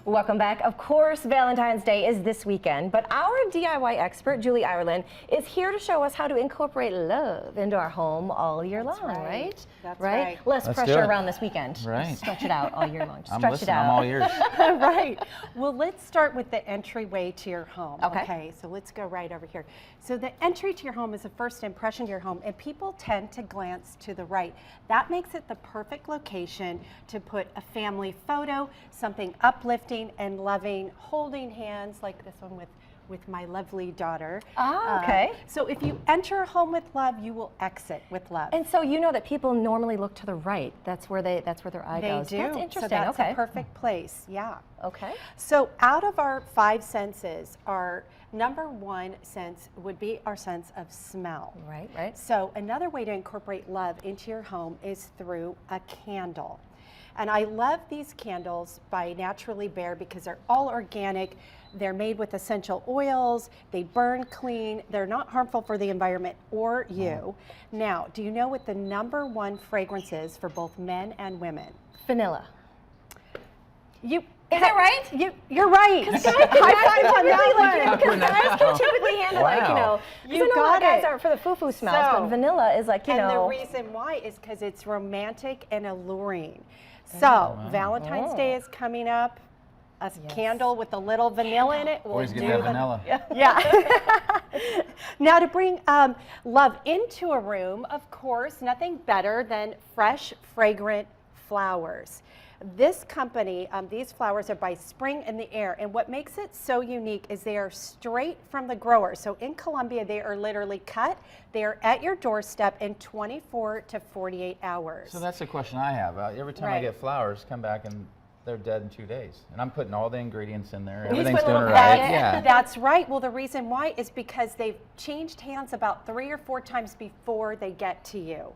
Welcome back. Of course, Valentine's Day is this weekend, but our DIY expert, Julee Ireland, is here to show us how to incorporate love into our home all year long, right? That's right. Less pressure around this weekend. Right. Just stretch it out all year long. I'm Stretch listening. it out. I'm all ears. Right. Well, let's start with the entryway to your home. Okay. So let's go right over here. So the entry to your home is a first impression to your home, and people tend to glance to the right. That makes it the perfect location to put a family photo, something uplifting and loving, holding hands like this one with my lovely daughter. Ah, okay. So if you enter a home with love, you will exit with love. And so you know that people normally look to the right. That's where their eye goes. They do. That's interesting. So that's okay. a perfect place. Yeah. Okay. So out of our five senses, our number one sense would be our sense of smell. Right, right. So another way to incorporate love into your home is through a candle. And I love these candles by Naturally Bare because they're all organic. They're made with essential oils. They burn clean. They're not harmful for the environment or you. Now, do you know what the number one fragrance is for both men and women? Vanilla. Is that right? You're right. High five on that one. Because guys can typically handle like, You know got guys it. are for the foo-foo smells, but vanilla is like, And the reason why is because it's romantic and alluring. So Valentine's Day is coming up. A candle with a little vanilla in it. Always get that vanilla. Yeah. Now to bring love into a room, of course, nothing better than fresh, fragrant flowers. This company, these flowers are by Spring in the Air, and what makes it so unique is they are straight from the grower. So in Colombia, they are literally cut. They are at your doorstep in 24 to 48 hours. So that's the question I have. Every time I get flowers, come back and they're dead in 2 days. And I'm putting all the ingredients in there. Everything's doing right. Yeah. That's right. Well, the reason why is because they've changed hands about 3 or 4 times before they get to you.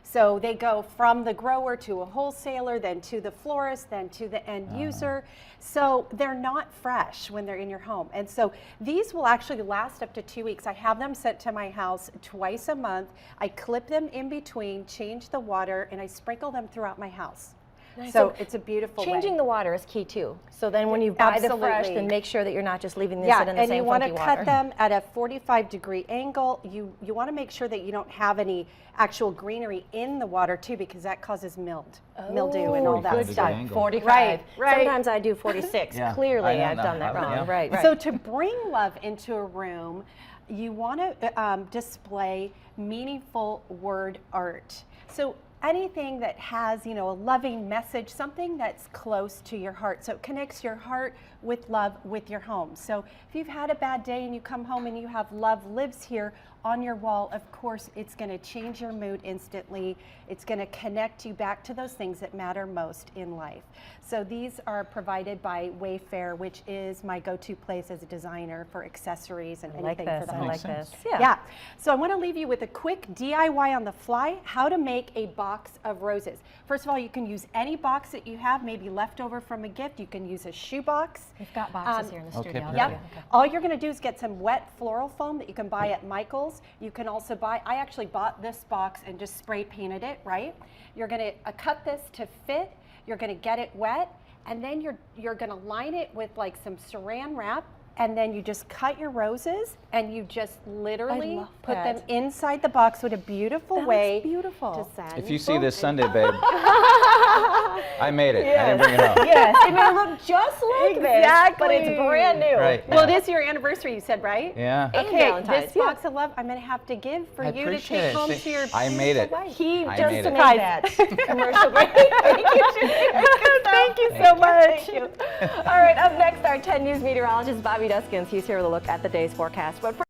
So they go from the grower to a wholesaler, then to the florist, then to the end user. So they're not fresh when they're in your home. And so these will actually last up to 2 weeks. I have them sent to my house twice a month. I clip them in between, change the water, and I sprinkle them throughout my house. Nice. So it's a beautiful Changing way. the water is key too. So then when you buy the fresh, then make sure that you're not just leaving this sit in the same funky water. And you want to cut them at a 45-degree angle. You want to make sure that you don't have any actual greenery in the water too, because that causes mildew and all that stuff. 45. Right. Sometimes I do 46. Clearly I've done that wrong. Right. So to bring love into a room, you want to display meaningful word art. So anything that has, a loving message, something that's close to your heart. So it connects your heart with love with your home. So if you've had a bad day and you come home and you have love lives here on your wall, of course, it's going to change your mood instantly. It's going to connect you back to those things that matter most in life. So these are provided by Wayfair, which is my go-to place as a designer for accessories and anything for the home. I like this. Yeah. So I want to leave you with a quick DIY on the fly, how to make a box of roses. First of all, you can use any box that you have, maybe leftover from a gift. You can use a shoe box. We've got boxes here in the studio. Yep. All you're going to do is get some wet floral foam that you can buy at Michael's. You can also buy, I actually bought this box and just spray painted it, right? You're going to cut this to fit. You're going to get it wet, and then you're going to line it with like some saran wrap, and then you just cut your roses and you just literally put them inside the box with a beautiful way. Beautiful. To send. If you see this Sunday, babe, I made it. I didn't bring it home. Yes, it may look just like this, but it's brand new. Right. Well, it is your anniversary, you said, right? Yeah. Okay, this box of love I'm going to have to give for you to take home to your I made it. wife. He I just made made it. that commercial break. Thank you so much. Thank you. All right, up next, our 10 News meteorologist, Bobby Duskins. He's here with a look at the day's forecast. But